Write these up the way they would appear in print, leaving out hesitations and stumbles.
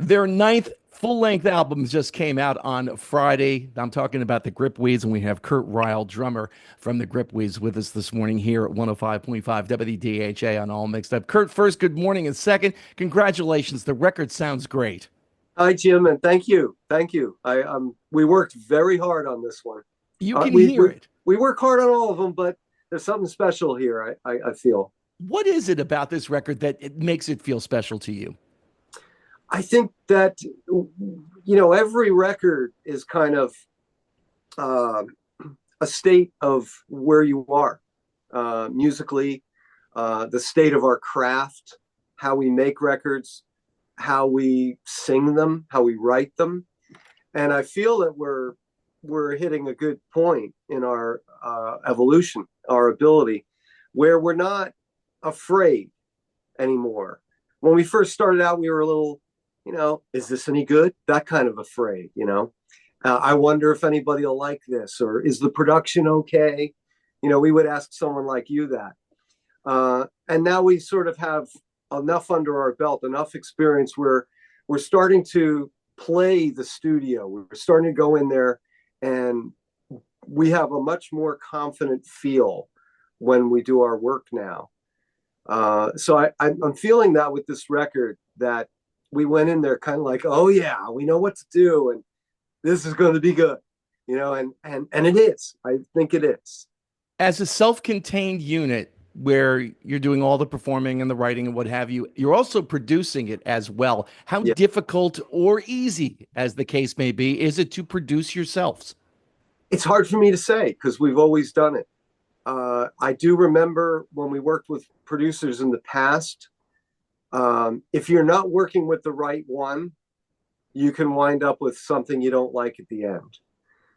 Their ninth full-length album just came out on Friday. I'm talking about the Gripweeds, and we have Kurt Reil, drummer from the Gripweeds, with us this morning here at 105.5 WDHA on All Mixed Up. Kurt, first, good morning, and second, congratulations. The record sounds great. Hi, Jim, and thank you, thank you. We worked very hard on this one. You Uh, can we hear we it. we work hard on all of them, but there's something special here. I feel. What is it about this record that it makes it feel special to you? I think that every record is kind of uh, a state of where you are musically, the state of our craft, how we make records, how we sing them, how we write them, and I feel that we're hitting a good point in our evolution, our ability, where we're not afraid anymore. When we first started out, we were a little, is this any good? That kind of afraid. I wonder if anybody will like this, or is the production okay? We would ask someone like you that. And now we sort of have enough under our belt, enough experience where we're starting to play the studio. We're starting to go in there, and we have a much more confident feel when we do our work now. So I'm feeling that with this record, that we went in there kind of like, oh yeah, we know what to do, and this is going to be good, and it is. I think it is. As a self-contained unit where you're doing all the performing and the writing and what have you, you're also producing it as well. How Yeah, difficult or easy, as the case may be, is it to produce yourselves? it's hard for me to say because we've always done it. I do remember when we worked with producers in the past. If you're not working with the right one, you can wind up with something you don't like at the end.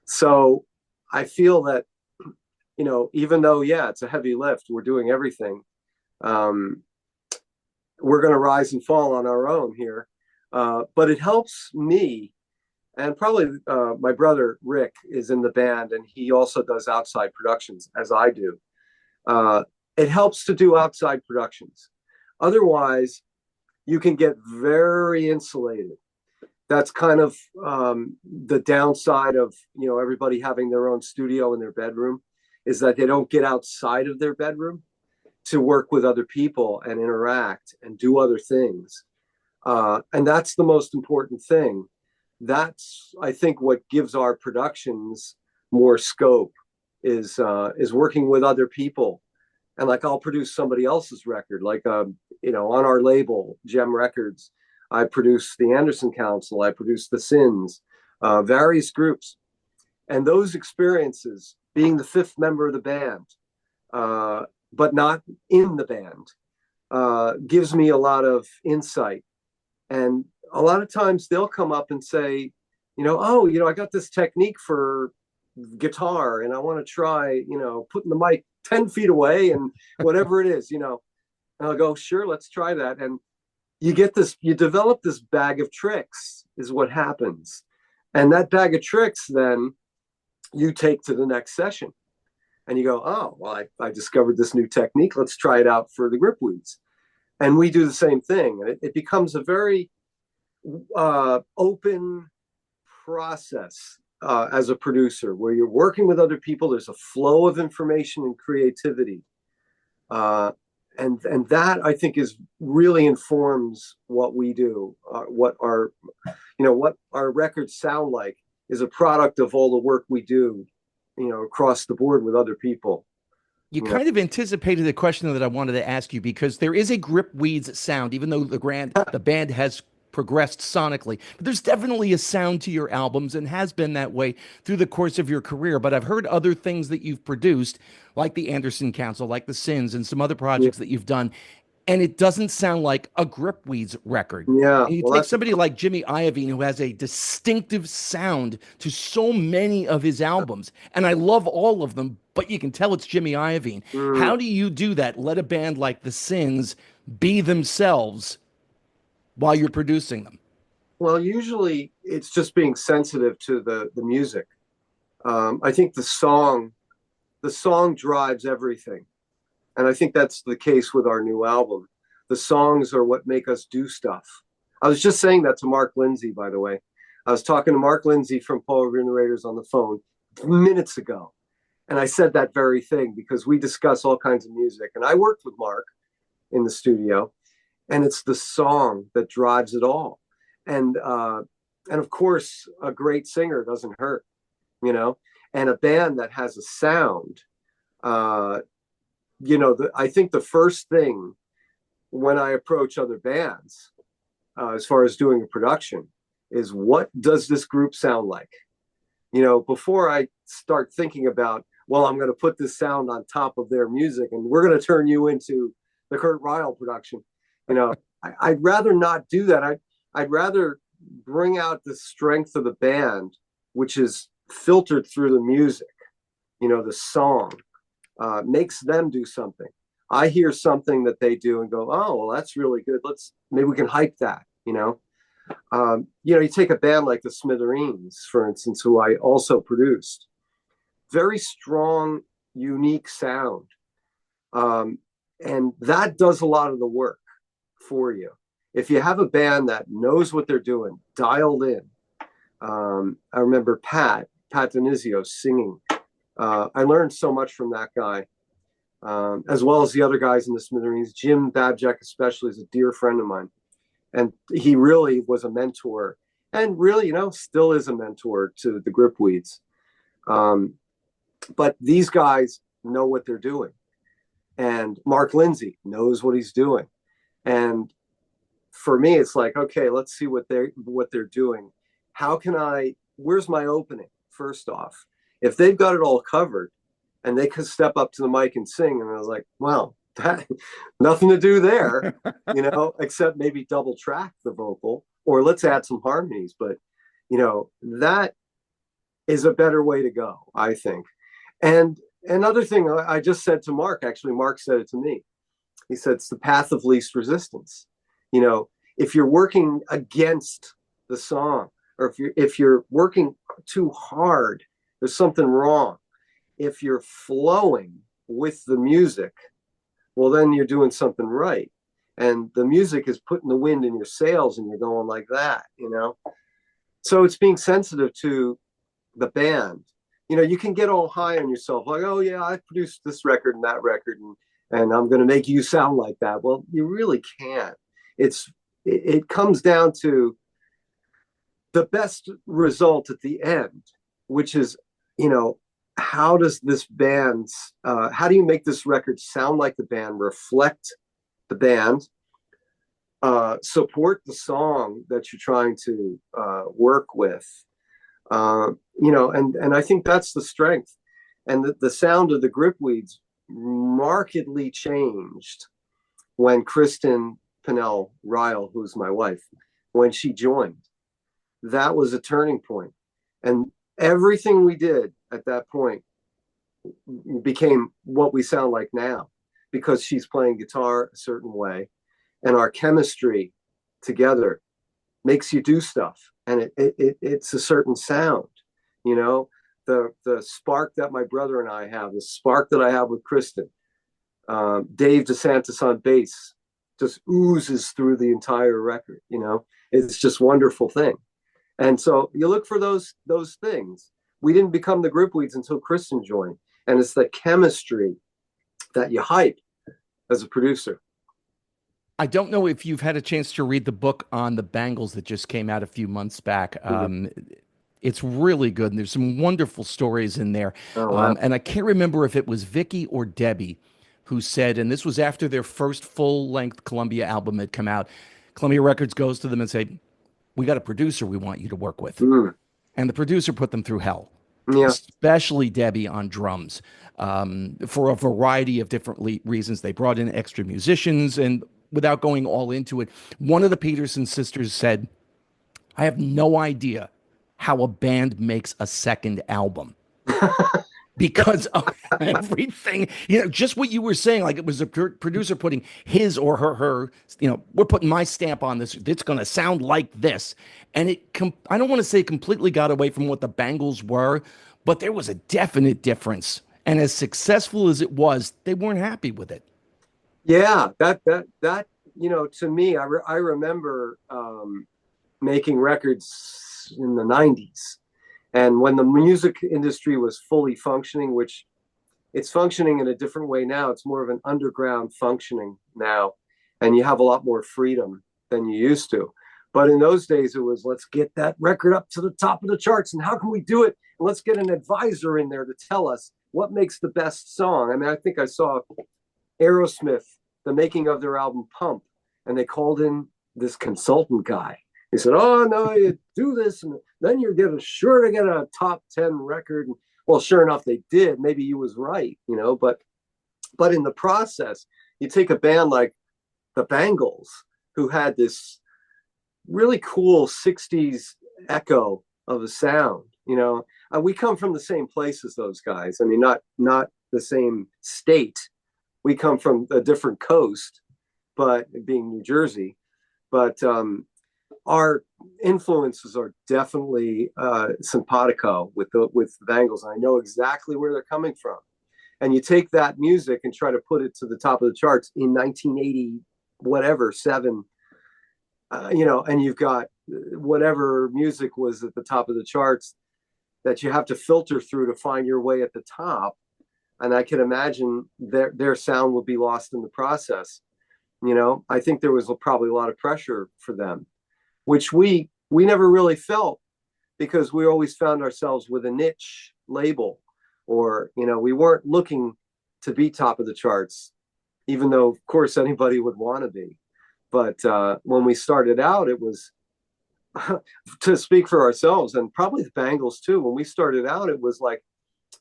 So I feel that, even though, yeah, it's a heavy lift, we're doing everything. Um, we're going to rise and fall on our own here. But it helps me, and probably my brother Rick is in the band, and he also does outside productions as I do. Uh, it helps to do outside productions. Otherwise, you can get very insulated. That's kind of the downside of everybody having their own studio in their bedroom, is that they don't get outside of their bedroom to work with other people and interact and do other things. And that's the most important thing. That's, I think, what gives our productions more scope is working with other people. And like, I'll produce somebody else's record, like on our label, Gem Records. I produce the Anderson Council. I produce the Sins, various groups, and those experiences, being the fifth member of the band, but not in the band, gives me a lot of insight. And a lot of times they'll come up and say, oh, I got this technique for guitar, and I want to try, putting the mic 10 feet away and whatever it is. And I'll go, sure, let's try that. And you develop this bag of tricks, is what happens. And that bag of tricks, then you take to the next session. And you go, oh, well, I discovered this new technique. Let's try it out for the Gripweeds. And we do the same thing. And it becomes a very open process as a producer, where you're working with other people. There's a flow of information and creativity. And that, I think, is really informs what we do. What our records sound like is a product of all the work we do, across the board with other people. You You know, kind of anticipated the question that I wanted to ask you, because there is a Gripweeds sound, even though the band has progressed sonically. But there's definitely a sound to your albums, and has been that way through the course of your career. But I've heard other things that you've produced, like the Anderson Council, like the Sins, and some other yeah, projects that you've done, and it doesn't sound like a Gripweeds record. yeah. And you Well, take that's somebody like Jimmy Iovine, who has a distinctive sound to so many of his albums, and I love all of them, but you can tell it's Jimmy Iovine. mm, How do you do that? Let a band like the Sins be themselves while you're producing them? well. Usually, it's just being sensitive to the music. I think the song drives everything, and I think that's the case with our new album. The songs are what make us do stuff. I was just saying that to Mark Lindsay, by the way. I was talking to Mark Lindsay from Polar and the Raiders on the phone minutes ago. And I said that very thing because we discuss all kinds of music. And I worked with Mark in the studio, and it's the song that drives it all. And of course, a great singer doesn't hurt, you know, and a band that has a sound. I think the first thing when I approach other bands, as far as doing a production, is what does this group sound like? Before I start thinking about, well, I'm going to put this sound on top of their music and we're going to turn you into the Kurt Reil production. I'd rather not do that. I'd rather bring out the strength of the band, which is filtered through the music, the song, makes them do something. I hear something that they do and go, oh, well, that's really good. Maybe we can hype that, you take a band like the Smithereens, for instance, who I also produced. Very strong, unique sound. And that does a lot of the work for you. If you have a band that knows what they're doing, dialed in. I remember Pat Denizio singing. I learned so much from that guy, as well as the other guys in the Smithereens. Jim Babjack especially is a dear friend of mine. And he really was a mentor and really, still is a mentor to the Gripweeds. But these guys know what they're doing. And Mark Lindsay knows what he's doing. And for me, it's like, okay, let's see what they're doing. Where's my opening? First off, if they've got it all covered and they could step up to the mic and sing, and I was like, wow, nothing to do there, except maybe double track the vocal or let's add some harmonies. But, that is a better way to go, I think. And another thing I just said to Mark, actually, Mark said it to me. He said, it's the path of least resistance. If you're working against the song, or if you're working too hard, there's something wrong. If you're flowing with the music, well, then you're doing something right. And the music is putting the wind in your sails and you're going like that, So it's being sensitive to the band. You can get all high on yourself, like, oh yeah, I produced this record and that record, and I'm going to make you sound like that. Well, you really can't. It comes down to the best result at the end, which is, how does this how do you make this record sound like the band, reflect the band, support the song that you're trying to work with, and I think that's the strength. And the sound of the Gripweeds markedly changed when Kristen Pinnell Reil, who's my wife, when she joined. That was a turning point. And everything we did at that point became what we sound like now, because she's playing guitar a certain way and our chemistry together makes you do stuff, and it's a certain sound. The spark that my brother and I have, the spark that I have with Kristen, Dave DeSantis on bass, just oozes through the entire record. It's just a wonderful thing. And so you look for those things. We didn't become the Gripweeds until Kristen joined, and it's the chemistry that you hype as a producer. I don't know if you've had a chance to read the book on the Bangles that just came out a few months back. It's really good, and there's some wonderful stories in there. Oh, wow. And I can't remember if it was Vicky or Debbie who said, and this was after their first full-length Columbia album had come out, Columbia Records goes to them and say, we got a producer we want you to work with. And the producer put them through hell, especially Debbie on drums, for a variety of different reasons. They brought in extra musicians, and without going all into it, one of the Peterson sisters said, I have no idea how a band makes a second album. Because of everything, just what you were saying, like it was a producer putting his or her, we're putting my stamp on this. It's going to sound like this. And I don't want to say completely got away from what the Bangles were, but there was a definite difference. And as successful as it was, they weren't happy with it. Yeah, that to me, I remember making records in the 90s. And when the music industry was fully functioning, which it's functioning in a different way now, it's more of an underground functioning now. And you have a lot more freedom than you used to. But in those days, it was, let's get that record up to the top of the charts. And how can we do it? And let's get an advisor in there to tell us what makes the best song. I mean, I think I saw Aerosmith, the making of their album Pump, and they called in this consultant guy. He said, oh, no, you do this, and then you're sure to get a top 10 record. Well, sure enough, they did. Maybe he was right, but in the process, you take a band like the Bangles, who had this really cool 60s echo of a sound. We come from the same place as those guys. I mean, not the same state. We come from a different coast, but being New Jersey, but our influences are definitely simpatico with the Bangles. I know exactly where they're coming from. And you take that music and try to put it to the top of the charts in 1980, whatever, 7, and you've got whatever music was at the top of the charts that you have to filter through to find your way at the top. And I can imagine their sound will be lost in the process. I think there was probably a lot of pressure for them, which we never really felt, because we always found ourselves with a niche label, or, we weren't looking to be top of the charts, even though, of course, anybody would want to be. But when we started out, it was, to speak for ourselves, and probably the Bangles too, when we started out, it was like,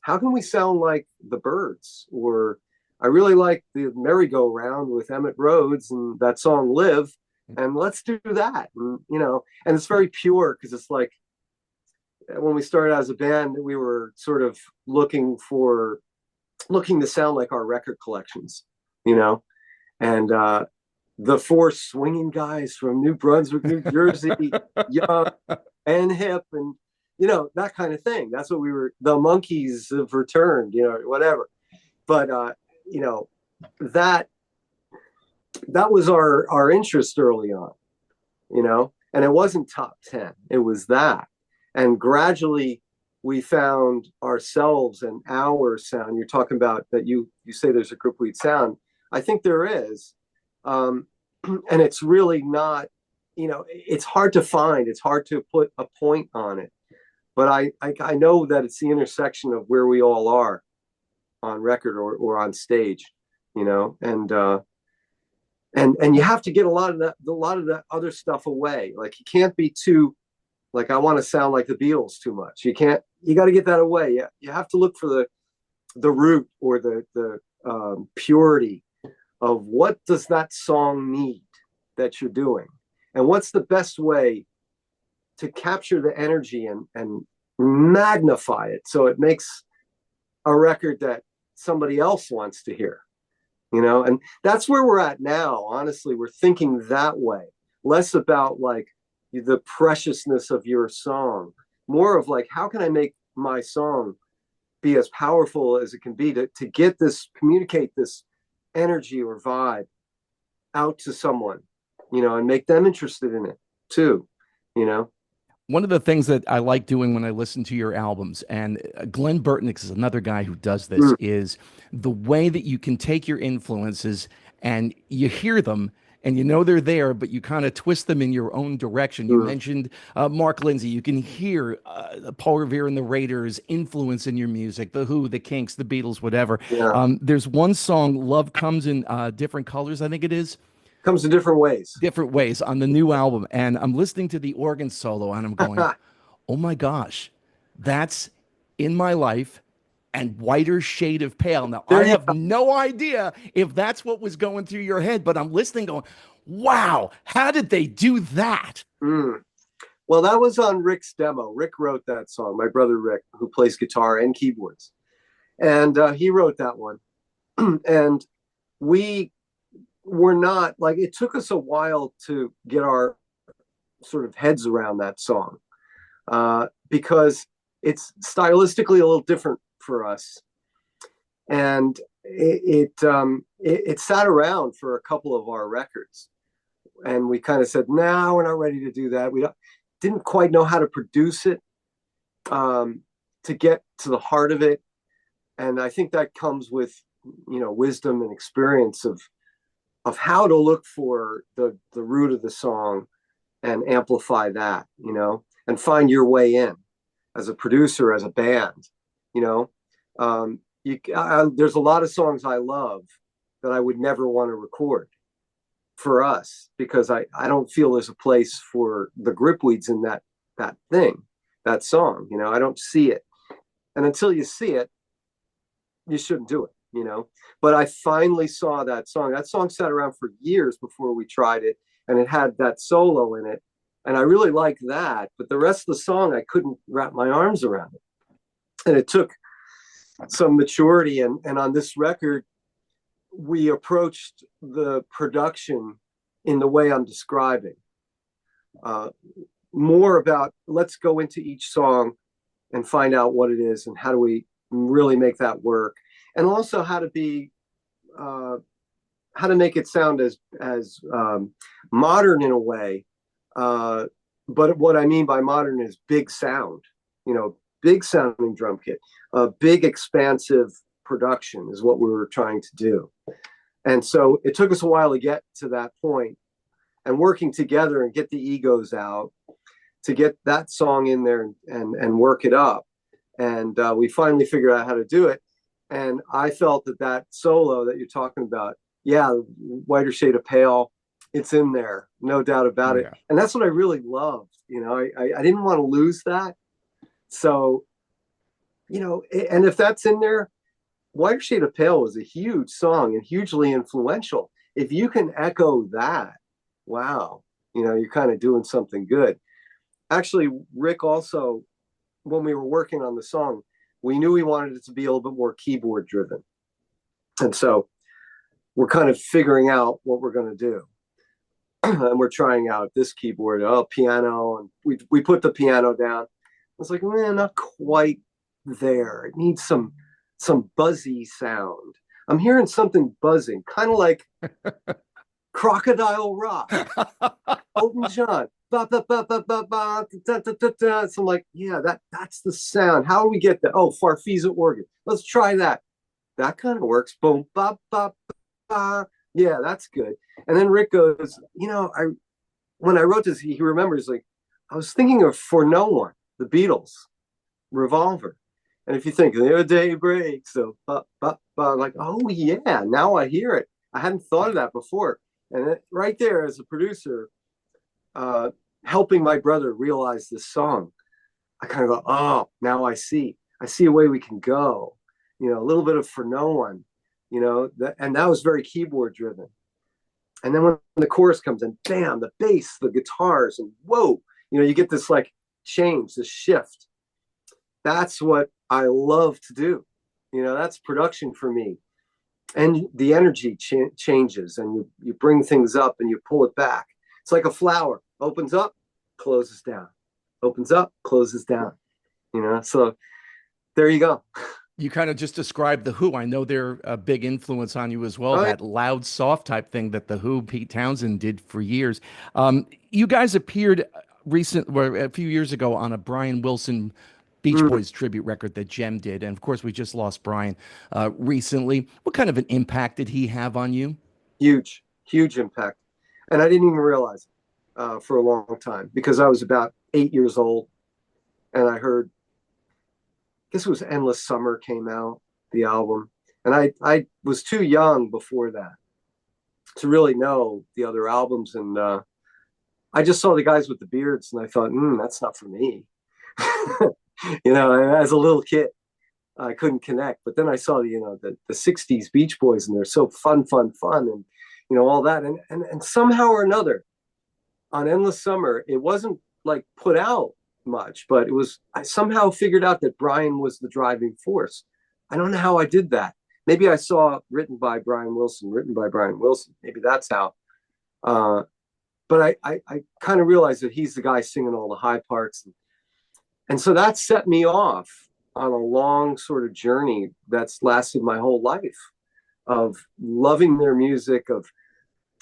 how can we sound like the Byrds? Or I really like the Merry-Go-Round with Emmett Rhodes and that song Live, and let's do that. And, and it's very pure, because it's like, when we started as a band, we were sort of looking to sound like our record collections, and the 4 swinging guys from New Brunswick, New Jersey, young and hip, and that kind of thing. That's what we were. The Monkees have returned, whatever. But that was our interest early on, and it wasn't top 10. It was that. And gradually we found ourselves and our sound. You're talking about that, you say there's a Gripweed sound. I think there is. And it's really not, it's hard to find. It's hard to put a point on it. But I know that it's the intersection of where we all are on record or on stage, and you have to get a lot of that other stuff away. Like, you can't be too, like, I want to sound like the Beatles too much. You got to get that away. You have to look for the root, or the purity of what does that song need that you're doing, and what's the best way to capture the energy and magnify it so it makes a record that somebody else wants to hear, and that's where we're at now. Honestly, we're thinking that way, less about like the preciousness of your song, more of like, how can I make my song be as powerful as it can be to communicate this energy or vibe out to someone, and make them interested in it too, One of the things that I like doing when I listen to your albums, and Glenn Burtnick is another guy who does this, is the way that you can take your influences and you hear them and they're there, but you kind of twist them in your own direction. You mentioned Mark Lindsay. You can hear Paul Revere and the Raiders' influence in your music, The Who, The Kinks, The Beatles, whatever. Yeah. There's one song, Love Comes in Different Colors, I think it is. Comes in different ways On the new album. And I'm listening to the organ solo and I'm going, oh my gosh, that's In My Life and Whiter Shade of Pale. Now, I have no idea if that's what was going through your head, but I'm listening going, wow, how did they do that? Well, that was on Rick's demo. Rick wrote that song, my brother Rick, who plays guitar and keyboards. And he wrote that one. And we were not, like, it took us a while to get our sort of heads around that song, because it's stylistically a little different for us. And it sat around for a couple of our records. and we kind of said, no, we're not ready to do that. Didn't quite know how to produce it, to get to the heart of it. And I think that comes with, wisdom and experience of how to look for the root of the song and amplify that, and find your way in as a producer, as a band, there's a lot of songs I love that I would never want to record for us, because I don't feel there's a place for the gripweeds in that that song. I don't see it. And until you see it, you shouldn't do it, But I finally saw that song. That song sat around for years before we tried it, and it had that solo in it. And I really liked that, but the rest of the song, I couldn't wrap my arms around it. And it took some maturity. And on this record, we approached the production in the way I'm describing. More about, let's go into each song and find out what it is and how do we really make that work. And also how to make it sound as modern in a way. But what I mean by modern is big sound, big sounding drum kit, big expansive production is what we were trying to do. And so it took us a while to get to that point, and working together and get the egos out to get that song in there and work it up. And we finally figured out how to do it. And I felt that solo that you're talking about, Whiter Shade of Pale, it's in there, no doubt about it. And that's what I really loved. I didn't want to lose that. So, and if that's in there, Whiter Shade of Pale was a huge song and hugely influential. If you can echo that, wow, you're kind of doing something good. Actually, Rick also, when we were working on the song, we knew we wanted it to be a little bit more keyboard driven. And so we're kind of figuring out what we're going to do. And we're trying out this keyboard, piano, and we put the piano down. I was like, man, not quite there. It needs some buzzy sound. I'm hearing something buzzing, kind of like Crocodile Rock, Elton John. Ba, ba, ba, ba, ba, ba, da, da, da, da. So I'm like, that's the sound. How do we get that? Oh, Farfisa organ. Let's try that. That kind of works. Boom, ba, ba, ba. Yeah, that's good. And then Rick goes, when I wrote this, he remembers, like, I was thinking of For No One, the Beatles, Revolver. And if you think, the day breaks, so like, oh yeah, now I hear it. I hadn't thought of that before. And right there, as a producer, helping my brother realize this song, I kind of go, oh, now I see a way we can go. A little bit of For No One, and that was very keyboard driven. And then when the chorus comes in, bam, the bass, the guitars, and whoa, you get this like change, this shift. That's what I love to do. That's production for me. And the energy changes, and you bring things up and you pull it back. It's like a flower, opens up, closes down, opens up, closes down, so there you go. You kind of just described the Who. I know they're a big influence on you as well. That loud, soft type thing that the Who, Pete Townsend, did for years. You guys appeared a few years ago on a Brian Wilson Beach Boys tribute record that Jem did, and of course we just lost Brian recently. What kind of an impact did he have on you? Huge impact, and I didn't even realize it for a long time, because I was about 8 years old, and I heard, I guess it was Endless Summer came out, the album, and I was too young before that to really know the other albums, and I just saw the guys with the beards, and I thought, that's not for me. As a little kid, I couldn't connect. But then I saw the 60s Beach Boys, and they're so fun, and all that. And somehow or another, on Endless Summer, it wasn't like put out much, but I somehow figured out that Brian was the driving force. I don't know how I did that. Maybe I saw written by Brian Wilson. Maybe that's how. But I kind of realized that he's the guy singing all the high parts. And so that set me off on a long sort of journey that's lasted my whole life, of loving their music, of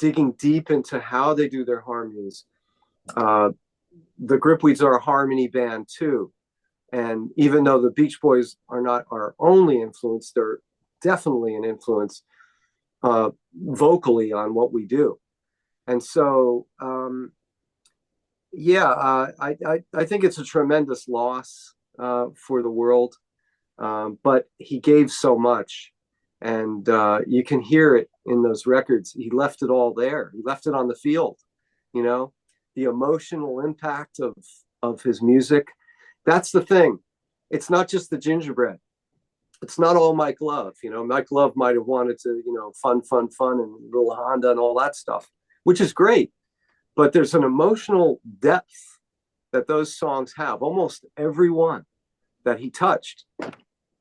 digging deep into how they do their harmonies. The Gripweeds are a harmony band too. And even though the Beach Boys are not our only influence, they're definitely an influence vocally on what we do. And so, I think it's a tremendous loss for the world. But he gave so much. And you can hear it in those records. He left it all there. He left it on the field, you know, the emotional impact of his music. That's the thing. It's not just the gingerbread. It's not all Mike Love. You know, Mike Love might have wanted to, you know, fun, and Little Honda and all that stuff, which is great. But there's an emotional depth that those songs have, almost every one that he touched.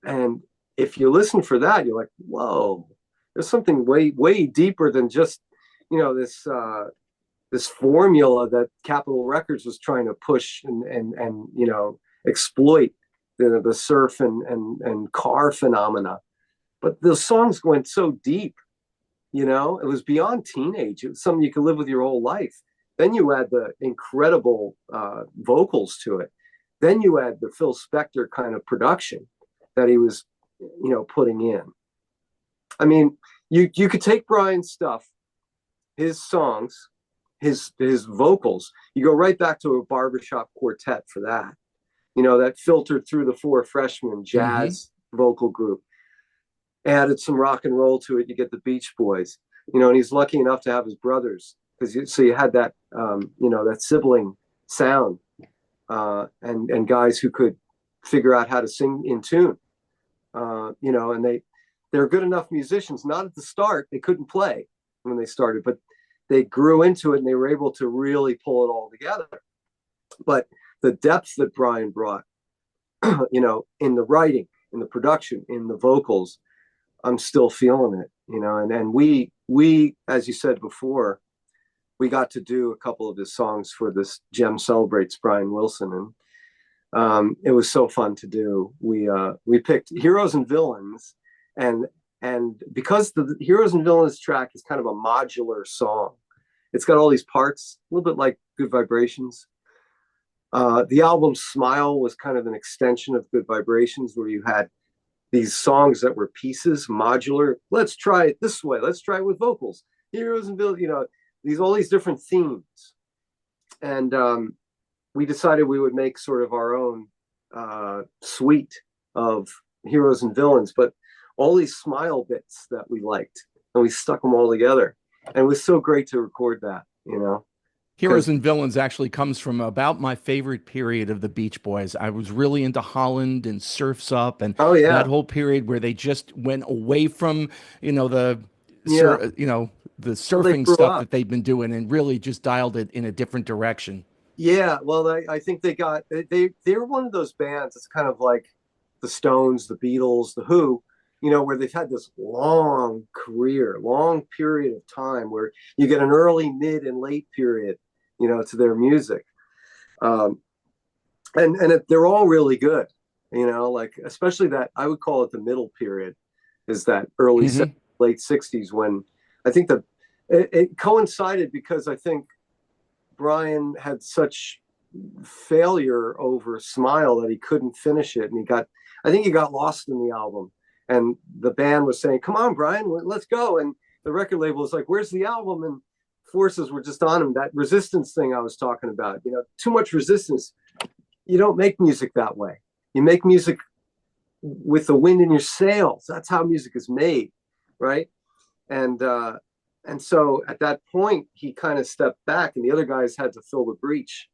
And if you listen for that, you're like, whoa, there's something way, way deeper than just, you know, this formula that Capitol Records was trying to push and you know, exploit the surf and car phenomena. But the songs went so deep, you know, it was beyond teenage. It was something you could live with your whole life. Then you add the incredible vocals to it. Then you add the Phil Spector kind of production that he was, you know, putting in. I mean, you could take Brian's stuff, his songs, his vocals, you go right back to a barbershop quartet for that. You know, that filtered through the Four Freshmen jazz vocal group, added some rock and roll to it. You get the Beach Boys, you know, and he's lucky enough to have his brothers, because so you had that, you know, that sibling sound, and guys who could figure out how to sing in tune, you know, and they're good enough musicians. Not at the start, they couldn't play when they started, but they grew into it and they were able to really pull it all together. But the depth that Brian brought, you know, in the writing, in the production, in the vocals, I'm still feeling it, you know. And we, as you said before, we got to do a couple of his songs for this Gem Celebrates Brian Wilson, and it was so fun to do. We picked Heroes and Villains, and because the Heroes and Villains track is kind of a modular song, it's got all these parts, a little bit like Good Vibrations. The album Smile was kind of an extension of Good Vibrations, where you had these songs that were pieces, modular. Let's try it this way. Let's try it with vocals. Heroes and Villains, you know, all these different themes. And we decided we would make sort of our own suite of Heroes and Villains, but all these Smile bits that we liked, and we stuck them all together. And it was so great to record that, you know. Heroes and Villains actually comes from about my favorite period of the Beach Boys. I was really into Holland and Surf's Up and that whole period where they just went away from, you know, the surfing stuff that they've been doing and really just dialed it in a different direction. Yeah, well, I think they're one of those bands. It's kind of like the Stones, the Beatles, the Who, you know, where they've had this long career, long period of time where you get an early, mid, and late period, you know, to their music. And they're all really good, you know, like especially that, I would call it the middle period, is that early, late 60s, when I think it coincided because I think Brian had such failure over Smile that he couldn't finish it. And I think he got lost in the album. And the band was saying, come on, Brian, let's go. And the record label was like, where's the album? And forces were just on him. That resistance thing I was talking about, you know, too much resistance. You don't make music that way. You make music with the wind in your sails. That's how music is made, right? And so at that point, he kind of stepped back, and the other guys had to fill the breach.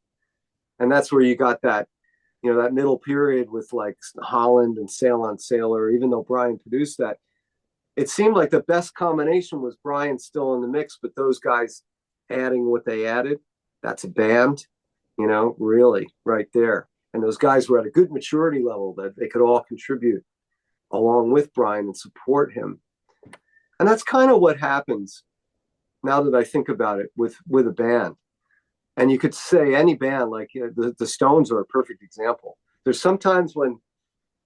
And that's where you got that, you know, that middle period with like Holland and Sail on Sailor. Even though Brian produced that, it seemed like the best combination was Brian still in the mix, but those guys adding what they added. That's a band, you know, really right there. And those guys were at a good maturity level that they could all contribute along with Brian and support him. And that's kind of what happens now that I think about it with a band. And you could say any band, like the Stones are a perfect example. There's sometimes when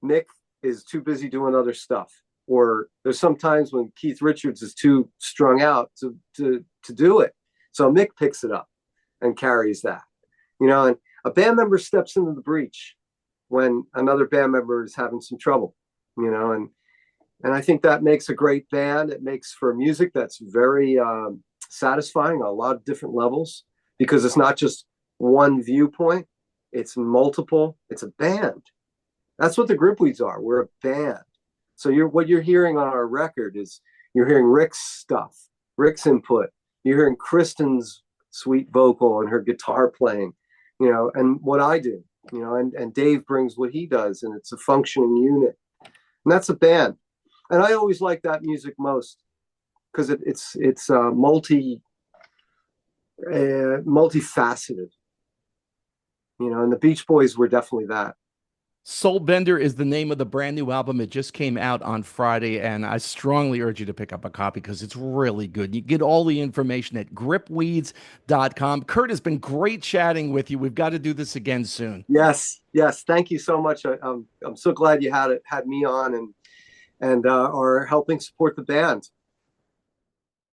Mick is too busy doing other stuff, or there's sometimes when Keith Richards is too strung out to do it. So Mick picks it up and carries that, and a band member steps into the breach when another band member is having some trouble, and I think that makes a great band. It makes for music that's very satisfying on a lot of different levels, because it's not just one viewpoint, it's multiple. It's a band. That's what the Gripweeds are. We're a band. So what you're hearing on our record is you're hearing Rick's stuff, Rick's input. You're hearing Kristen's sweet vocal and her guitar playing, and what I do, and Dave brings what he does, and it's a functioning unit. And that's a band. And I always like that music most because it's multifaceted, and the Beach Boys were definitely that. Soul Bender is the name of the brand new album. It just came out on Friday, and I strongly urge you to pick up a copy because it's really good. You get all the information at gripweeds.com. Kurt, has been great chatting with you. We've got to do this again soon. Yes. Thank you so much. I'm so glad you had me on and are helping support the band.